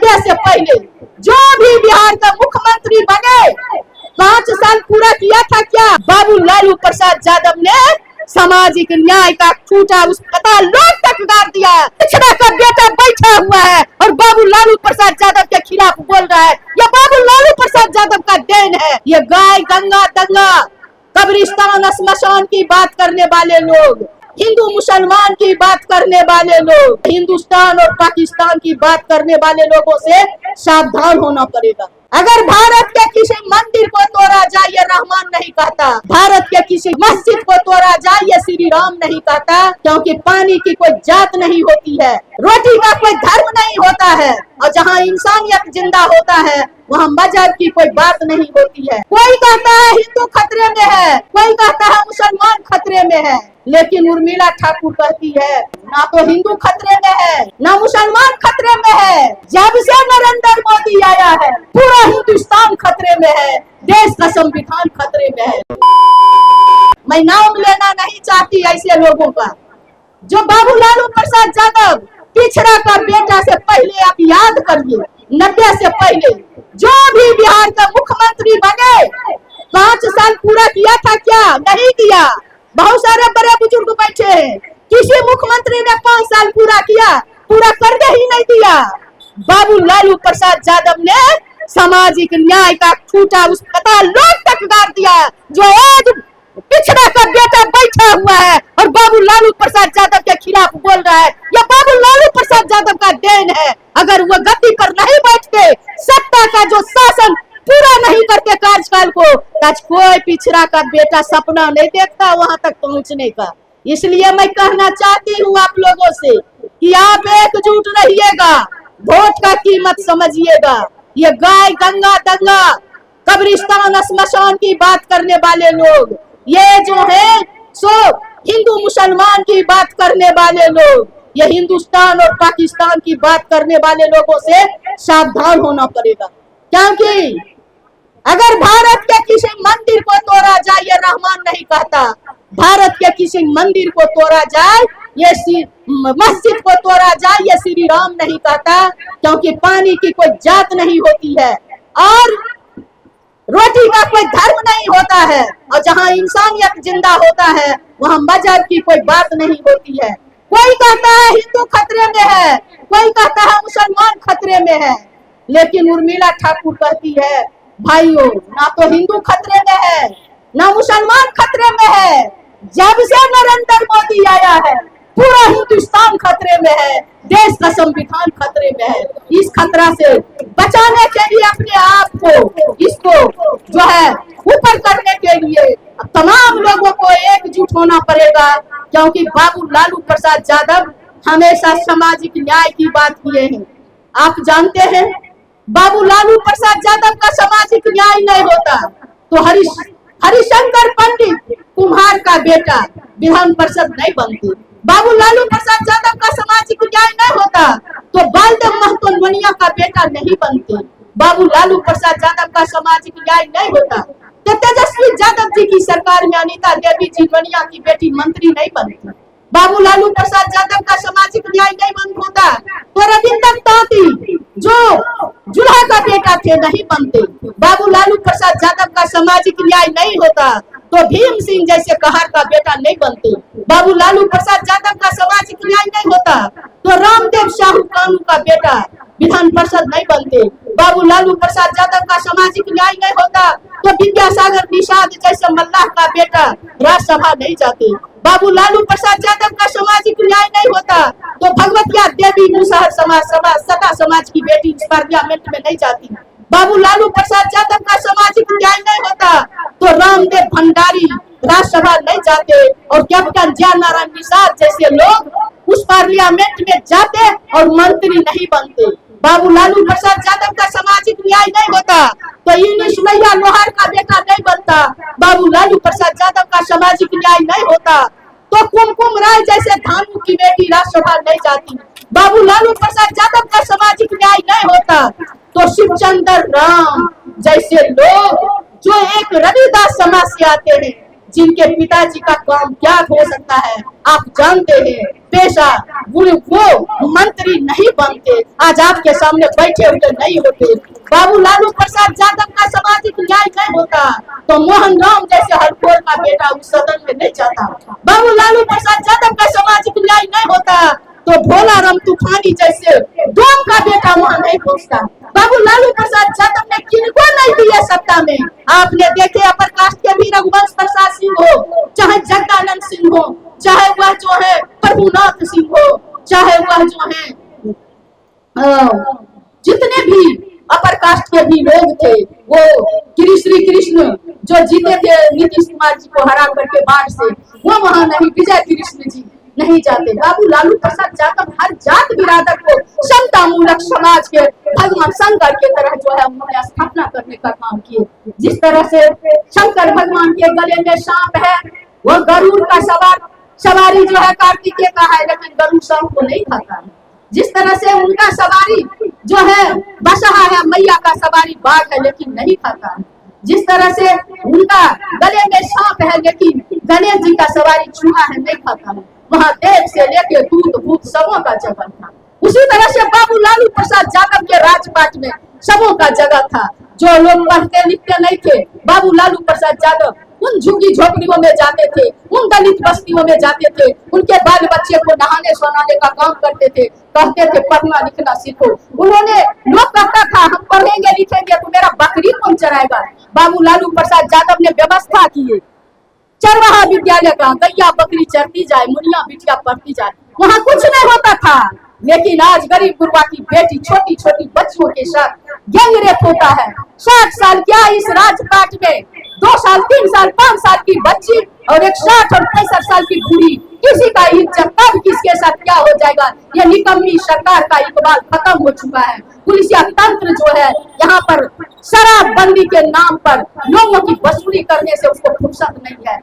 90 से पहले जो भी बिहार का मुख्यमंत्री बने 5 साल पूरा किया था क्या? बाबू लालू प्रसाद यादव ने सामाजिक न्याय का खूंटा उस पताल लोक तक गाड़ दिया। पिछड़ा का बेटा बैठा हुआ है और बाबू लालू प्रसाद यादव के खिलाफ बोल रहा है। यह बाबू लालू प्रसाद यादव का देन है। ये गाय गंगा दंगा कब्रिस्तान स्मशान की बात करने वाले लोग, हिंदू मुसलमान की बात करने वाले लोग, हिंदुस्तान और पाकिस्तान की बात करने वाले लोगों से सावधान होना पड़ेगा। अगर भारत के किसी मंदिर को तोड़ा जाए ये रहमान नहीं कहता, भारत के किसी मस्जिद को तोड़ा जाए ये श्री राम नहीं कहता, क्योंकि पानी की कोई जात नहीं होती है, रोटी का कोई धर्म नहीं होता है, और जहाँ इंसानियत जिंदा होता है वहाँ मजहब की कोई बात नहीं होती है। कोई कहता है हिंदू खतरे में है, कोई कहता है मुसलमान खतरे में है, लेकिन उर्मिला ठाकुर कहती है ना तो हिंदू खतरे में है ना मुसलमान खतरे में है। जब से नरेंद्र मोदी आया है पूरा हिंदुस्तान खतरे में है, देश का संविधान खतरे में है। मैं नाम लेना नहीं चाहती ऐसे लोगों का। जो बाबू लालू प्रसाद यादव पिछड़ा का बेटा से पहले आप याद करिए, 90 से पहले जो भी बिहार का मुख्यमंत्री बने 5 साल पूरा किया था क्या? नहीं किया। बहुत सारे बड़े बुजुर्ग बैठे हैं, किसी मुख्यमंत्री ने 5 साल पूरा किया? पूरा करने ही नहीं दिया। बाबू लालू प्रसाद यादव ने सामाजिक न्याय का खूंटा उस पताल लोक तक गाड़ दिया। जो आज पिछड़ा का बेटा बैठा हुआ है और बाबू लालू प्रसाद यादव के खिलाफ बोल रहा है, यह बाबू लालू प्रसाद यादव का देन है। अगर वो गद्दी पर नहीं बैठते, सत्ता का जो शासन पूरा नहीं करते कार्यकाल को, आज कोई पिछड़ा का बेटा सपना नहीं देखता वहां तक पहुंचने का। इसलिए मैं कहना चाहती हूँ आप लोगों से कि आप एकजुट रहिएगा, वोट का कीमत समझिएगा। ये गाय गंगा दंगा कब्रिस्तान स्मशान की बात करने वाले लोग, ये जो है सो हिंदू मुसलमान की बात करने वाले लोग, ये हिंदुस्तान और पाकिस्तान की बात करने वाले लोगों से सावधान होना पड़ेगा। क्योंकि अगर भारत के किसी मंदिर को तोड़ा जाए ये रहमान नहीं कहता, भारत के किसी मंदिर को तोड़ा जाए ये मस्जिद को तोड़ा जाए ये श्री राम नहीं कहता, क्योंकि पानी की कोई जात नहीं होती है और रोटी का कोई धर्म नहीं होता है, और जहाँ इंसानियत जिंदा होता है वहाँ मजहब की कोई बात नहीं होती है। कोई कहता है हिंदू खतरे में है, कोई कहता है मुसलमान खतरे में है, लेकिन उर्मिला ठाकुर कहती है भाइयों ना तो हिंदू खतरे में है ना मुसलमान खतरे में है। जब से नरेंद्र मोदी आया है पूरा हिंदुस्तान खतरे में है, देश का संविधान खतरे में है। इस खतरा से बचाने के लिए अपने आप को इसको जो है ऊपर करने के लिए तमाम लोगों को एकजुट होना पड़ेगा, क्योंकि बाबू लालू प्रसाद यादव हमेशा सामाजिक न्याय की बात किए हैं। आप जानते हैं बाबू लालू प्रसाद यादव का सामाजिक न्याय नहीं होता तो हरिशंकर पंडित कुम्हार का बेटा विधान परिषद नहीं बनती। बाबू लालू प्रसाद यादव का सामाजिक न्याय नहीं होता तो बालदेव महतो मनिया का बेटा नहीं बनते। बाबू लालू प्रसाद यादव का सामाजिक न्याय नहीं होता तो तेजस्वी यादव जी की सरकार में अनीता देवी जी मनिया की बेटी मंत्री नहीं बनती। बाबू लालू प्रसाद यादव का सामाजिक न्याय नहीं बंद होता तो रविंदर तांती जो जुल्हा का बेटा थे नहीं बनते। बाबू लालू प्रसाद यादव का सामाजिक न्याय नहीं होता तो भीम सिंह जैसे कहार का बेटा नहीं बनते। बाबू लालू प्रसाद यादव का सामाजिक न्याय नहीं होता तो रामदेव शाहू कानू का बेटा विधान परिषद नहीं बनते। बाबू लालू प्रसाद यादव का सामाजिक न्याय नहीं होता तो विद्यासागर निषाद जैसे मल्लाह का बेटा राज्यसभा नहीं जाते। बाबू लालू प्रसाद यादव का सामाजिक न्याय नहीं होता तो भगवतिया देवी मुसहर सदा समाज की बेटी पार्लियामेंट में नहीं जाती। बाबू लालू प्रसाद यादव का सामाजिक न्याय नहीं होता तो रामदेव भंडारी राज्यसभा नहीं जाते और कैप्टन जयनारायण निषाद जैसे लोग उस पार्लियामेंट में जाते और मंत्री नहीं बनते। बाबू लालू प्रसाद यादव का सामाजिक न्याय नहीं होता तो यूनिस मैया लोहार का बेटा नहीं बनता। बाबू लालू प्रसाद यादव का सामाजिक न्याय नहीं होता तो कुमकुम राय जैसे धानु की बेटी राज्यसभा नहीं जाती। बाबू लालू प्रसाद यादव का सामाजिक न्याय नहीं होता तो शिवचंद्र राम जैसे लोग जो एक रविदास समाज से आते हैं, जिनके पिताजी का काम क्या हो सकता है आप जानते हैं। पेशा वो मंत्री नहीं बनते, आज आपके सामने बैठे हुए नहीं होते। बाबू लालू प्रसाद यादव का सामाजिक न्याय नहीं होता तो मोहन राम जैसे हरखोर का बेटा उस सदन में नहीं जाता। बाबू लालू प्रसाद यादव का सामाजिक न्याय नहीं होता तो भोला राम तूफानी जैसे डोम का बेटा वहां नहीं पहुंचता। बाबू लालू प्रसाद यादव ने किनको नहीं दिया सत्ता में। आपने देखे अपर कास्ट के भी रघुवंश प्रसाद सिंह हो, चाहे जगदानंद सिंह हो, चाहे वह जो है प्रभुनाथ सिंह हो, चाहे वह जो है जितने भी अपर कास्ट के भी लोग थे, वो श्री कृष्ण जो जीते थे नीतीश कुमार जी को हरा करके बाढ़ से, वो वहां नहीं, विजय कृष्ण जी नहीं जाते। बाबू लालू प्रसाद यादव हर जात बिरादर को समता मूलक समाज के भगवान शंकर के तरह जो है उन्होंने स्थापना करने का काम किए। जिस तरह से शंकर भगवान के गले में सांप है, वो गरुड़ का सवारी जो है कार्तिकेय का है, लेकिन गरुड़ सांप को नहीं खाता है। जिस तरह से उनका सवारी जो है बसहा है, मैया का सवारी बाघ है, लेकिन नहीं खाता है। जिस तरह से उनका गले में सांप है, लेकिन गणेश जी का सवारी चूहा है, नहीं खाता है। वहाँ देव से लेके दूध भूत सबों का जगह था। उसी तरह से बाबू लालू प्रसाद यादव के राजपाट में सबों का जगह था। जो लोग पढ़ते लिखते नहीं थे, बाबू लालू प्रसाद यादव उन झुग्गी झोपड़ियों में जाते थे, उन दलित बस्तियों में जाते थे, उनके बाल बच्चे को नहाने सोनाने का काम करते थे, कहते थे पढ़ना लिखना सीखो। उन्होंने लोग कहता था हम पढ़ेंगे लिखेंगे तो मेरा बकरी कौन चराएगा। बाबू लालू प्रसाद यादव ने व्यवस्था की चरवाहा विद्यालय का, गैया बकरी चरती जाए, मुनिया बिटिया पढ़ती जाए, वहाँ कुछ नहीं होता था। लेकिन आज गरीब गुरबा की बेटी छोटी छोटी बच्चियों के साथ गैंग रेप होता है। 60 साल क्या इस राजपाट में 2 साल 3 साल 5 साल की बच्ची और एक 60 और 65 साल की बूढ़ी, किसी का इज्जत तब किसके साथ क्या हो जाएगा। ये निकम्मी सरकार का इकबाल खत्म हो चुका है। पुलिसिया तंत्र जो है यहाँ पर शराबबंदी के नाम पर लोगों की वसूली करने से उसको फुर्सत नहीं है।